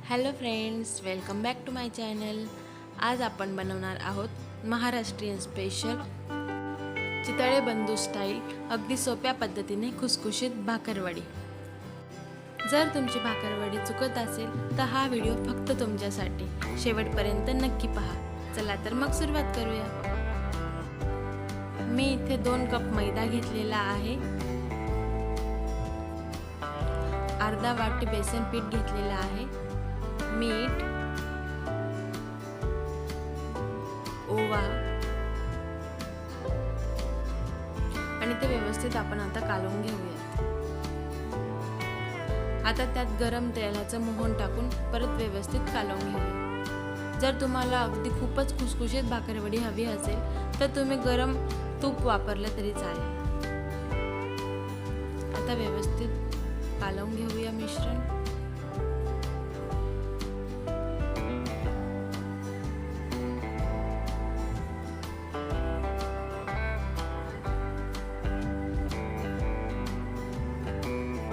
Hello friends, welcome back to my channel. आज आपण बनवणार आहोत महाराष्ट्रीयन स्पेशल चितळे बंधू स्टाईल अगदी सोप्या पद्धतीने खुसखुशीत भाकरवडी. जर तुमची भाकरवडी चुकत असेल तर हा व्हिडिओ फक्त तुमच्यासाठी शेवटपर्यंत नक्की पहा. चला तर मग सुरुवात करूया. मी इथे 2 कप मैदा घेतलेला आहे. अर्धा वाटी बेसन पीठ घेतलेला आहे. मीठ, ओवा आणि ते व्यवस्थित आपण आता कालवून घेऊयात. आता त्यात गरम तेलाचं मोहन टाकून परत व्यवस्थित कालवून घेऊया. जर तुम्हाला अगदी खूपच खुसखुशीत भाकरवडी हवी असेल तर तुम्ही गरम तूप वापरलं तरी चालेल. आता व्यवस्थित कालवून घेऊया मिश्रण.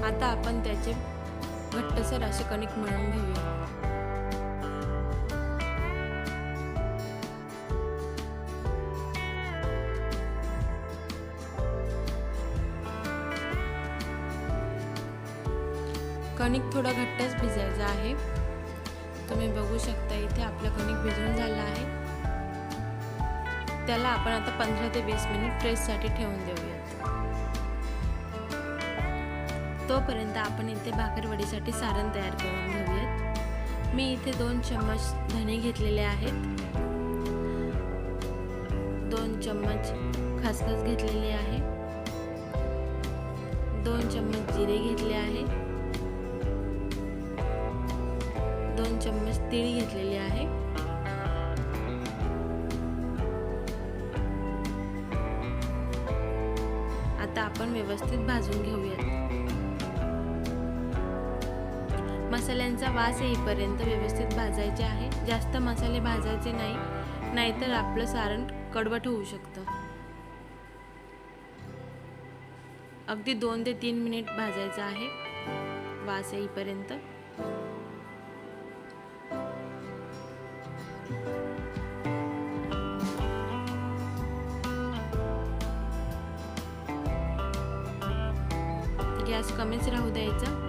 आता आपण त्याचे घट्टसर असे कणिक मळून घेऊया. कणिक थोडा घट्टच भिजायचा आहे. तुम्ही बघू शकता इथे आपलं कणिक भिजून झालं आहे. त्याला आपण आता 15 ते 20 मिनिट प्रेससाठी ठेवून देऊयात. तोपर्यंत आपण इथे भाकरवडीसाठी सारण तयार करून घेऊयात. मी इथे 2 चम्मच धणे घेतलेले आहेत. 2 चम्मच खसखस घेतलेली आहे. 2 चम्मच जिरे घेतले आहे. 2 चम्मच तीळ घेतलेले आहे. आता आपण व्यवस्थित भाजून घेऊयात. मसाल्यांचा वास येईपर्यंत व्यवस्थित भाजायचे आहे. जास्त मसाले भाजायचे नाही, नाहीतर आपलं सारण कडवट होऊ शकतं. अगदी 2 ते 3 मिनिट भाजायचं आहे वास येईपर्यंत. गॅस कमीच राहू द्यायचा.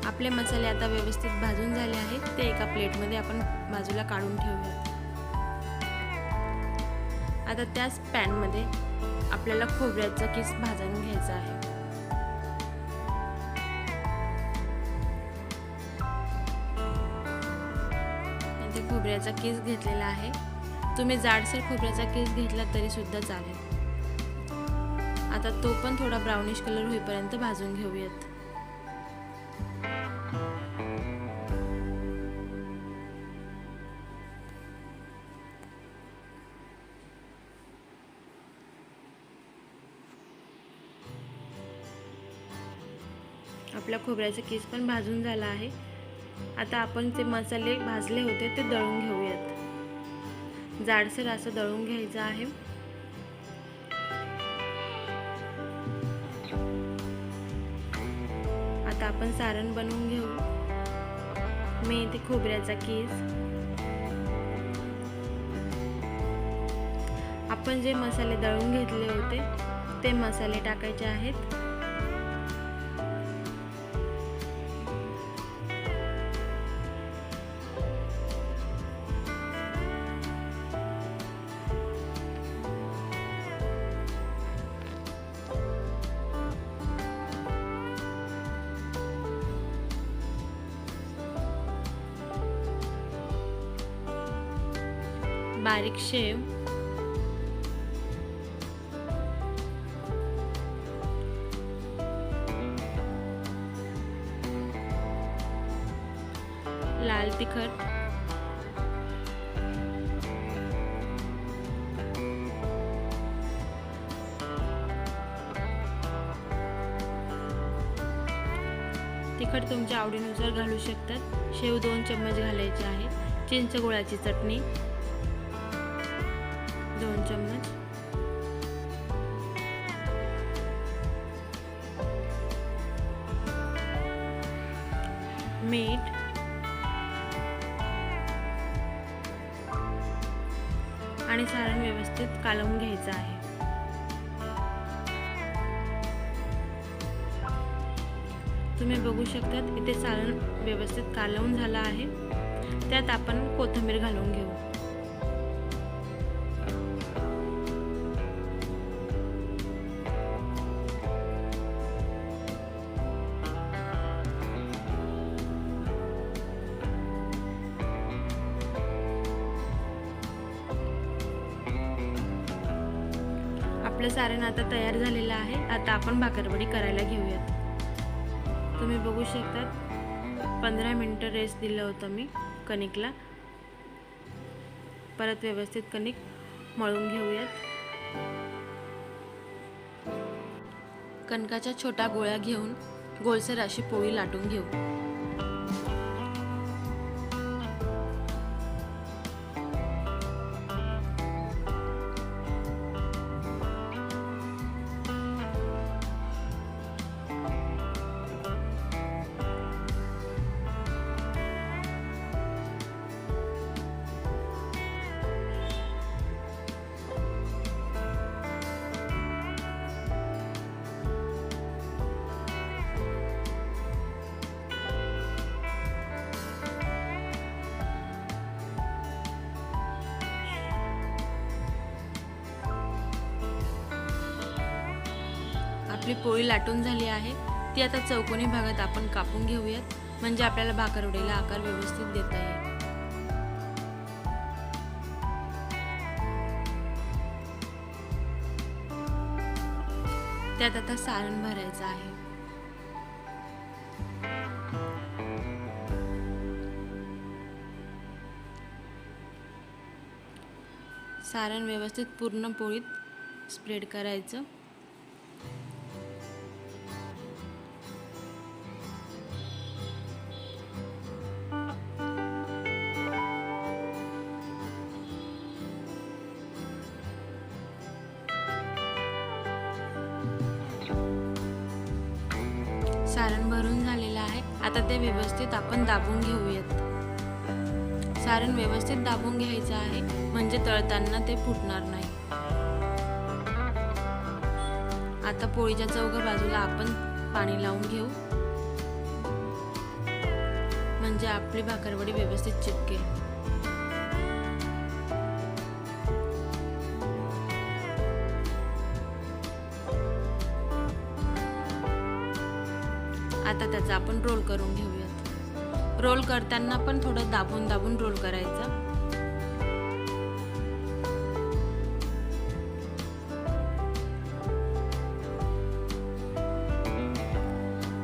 आपले मसाले आता व्यवस्थित भाजून झाले आहेत. ते एका प्लेटमध्ये आपण बाजूला काढून ठेवूयात. आता त्याच पॅनमध्ये आपल्याला खोबऱ्याचा किस भाजून घ्यायचा आहे. इथे खोबऱ्याचा किस घेतलेला आहे. तुम्ही जाडसर खोबऱ्याचा किस घेतला तरी सुद्धा चालेल. आता तो पण थोडा ब्राउनिश कलर होईपर्यंत भाजून घेऊयात. आपला खोबऱ्याचा किस पण भाजून झाला आहे. आता आपण जे मसाले भाजले होते ते दळून घेऊयात. जाडसर असं दळून घ्यायचं आहे. आता आपण सारण बनवून घेऊ. मी इथे खोबऱ्याचा किस, आपण जे मसाले दळून घेतले होते ते मसाले टाकायचे आहेत. बारीक शेव, लाल तिखट, तिखट तुमच्या आवडीनुसार घालू शकतात। शेव 2 चम्मच घालायचे आहे। चिंच गुळाची चटणी 2 चम्मच, मीठ, आणि सारण व्यवस्थित कालवून घ्यायचं आहे। तुम्ही बघू शकतात इथे सारण व्यवस्थित कालवून झालं आहे। त्यात आपण कोथिंबीर घालून घेऊ। आपलं सारण आता तयार झालेलं आहे। आता आपण भाकरवडी करायला घेऊयात। तुम्ही बघू शकता 15 मिनिटं रेस्ट दिलं होतं मी कणिकला। परत व्यवस्थित कणिक मळून घेऊयात। कणकाच्या छोट्या गोळ्या घेऊन गोलसर अशी पोळी लाटून घेऊ। आपली पोळी लाटून झाली आहे। ती आता चौकोनी भागात आपण कापून घेऊयात, म्हणजे आपल्याला भाकरवडीला आकार व्यवस्थित देता येईल। त्यात आता सारण भरायचं आहे। सारण व्यवस्थित पूर्ण पोळीत स्प्रेड करायचं। सारण भरून झालेलं आहे। आता ते व्यवस्थित आपण दाबून घेऊयात। सारण व्यवस्थित दाबून घ्यायचं आहे, म्हणजे तळताना ते फुटणार नाही। आता पोळीच्या चौघा बाजूला आपण पाणी लावून घेऊ, म्हणजे आपली भाकरवडी व्यवस्थित चिपकेल। आता त्याचा आपण रोल करून घेऊयात। रोल करताना पण थोडं दाबून दाबून रोल करायचं।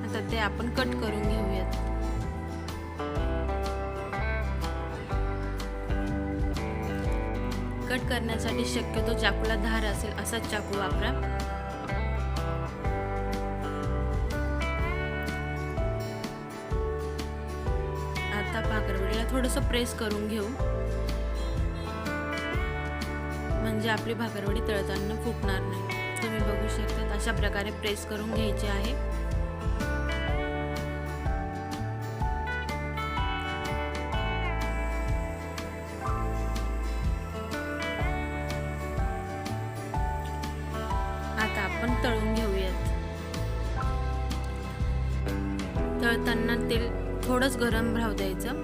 आता ते आपण कट करून घेऊयात। कट करण्यासाठी शक्यतो चाकूला धार असेल असाच चाकू वापरा। आता भाकरवडीला थोडंसं प्रेस करून घेऊ, म्हणजे आपली भाकरवडी तळताना फुटणार नाही। तुम्ही बघू शकता अशा प्रकारे प्रेस करून घ्यायचे आहे। आता आपण तळून घेऊयात। तळताना तेल थोडंच गरम राहू द्यायचं,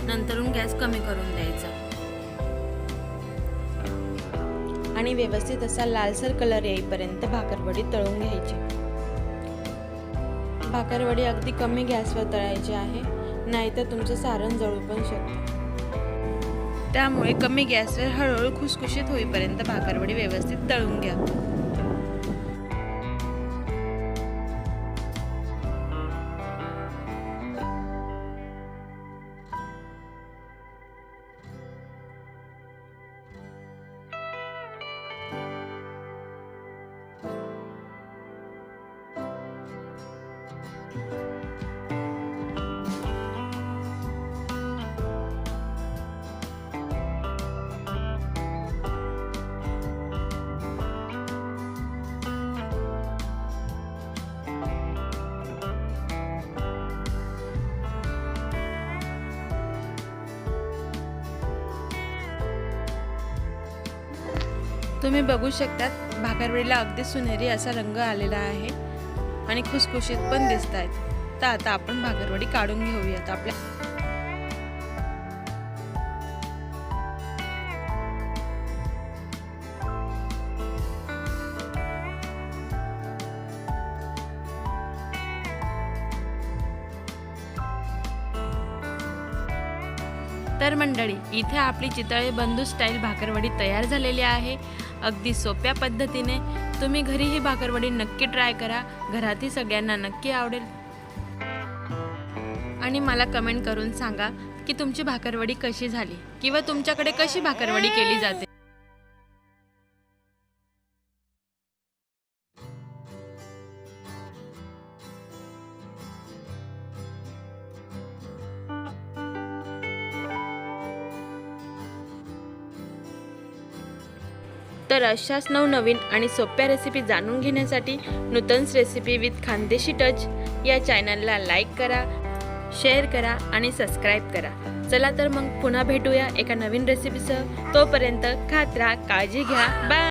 नंतरून गॅस कमी करून द्यायचा आणि व्यवस्थित असा लालसर कलर येईपर्यंत भाकरवडी तळून घ्यायची। भाकरवडी अगदी कमी गॅसवर तळायची आहे, नाहीतर तुमचं सारण जळू पण शकतं। त्यामुळे कमी गॅसवर हळूहळू खुसखुशीत होईपर्यंत भाकरवडी व्यवस्थित तळून घ्या। तुम्ही बघू शकतात भाकरवडीला अगदी सुनहरी असा रंग आलेला आहे आणि खुसखुशीत पण दिसत आहेत. तर आता आपण भाकरवडी काढून घेऊयात. आपल्या तर मंडळी, इथे आपली चितळे बंधू स्टाईल भाकरवडी तयार झालेली आहे. अगदी सोप्या पद्धतीने तुम्ही घरी ही भाकरवडी नक्की ट्राय करा. घरातही सगळ्यांना नक्की आवडेल. आणि मला कमेंट करून सांगा की तुमची भाकरवडी कशी झाली किंवा तुमच्याकडे कशी भाकरवडी केली जाते. तर अशाच नवनवीन आणि सोप्या रेसिपी जाणून घेण्यासाठी Nutan's recipe with Khandeshi touch या चॅनलला लाईक करा, शेअर करा आणि सबस्क्राईब करा. चला तर मग पुन्हा भेटूया एका नवीन रेसिपीसह. तोपर्यंत खात राहा, काळजी घ्या. बाय.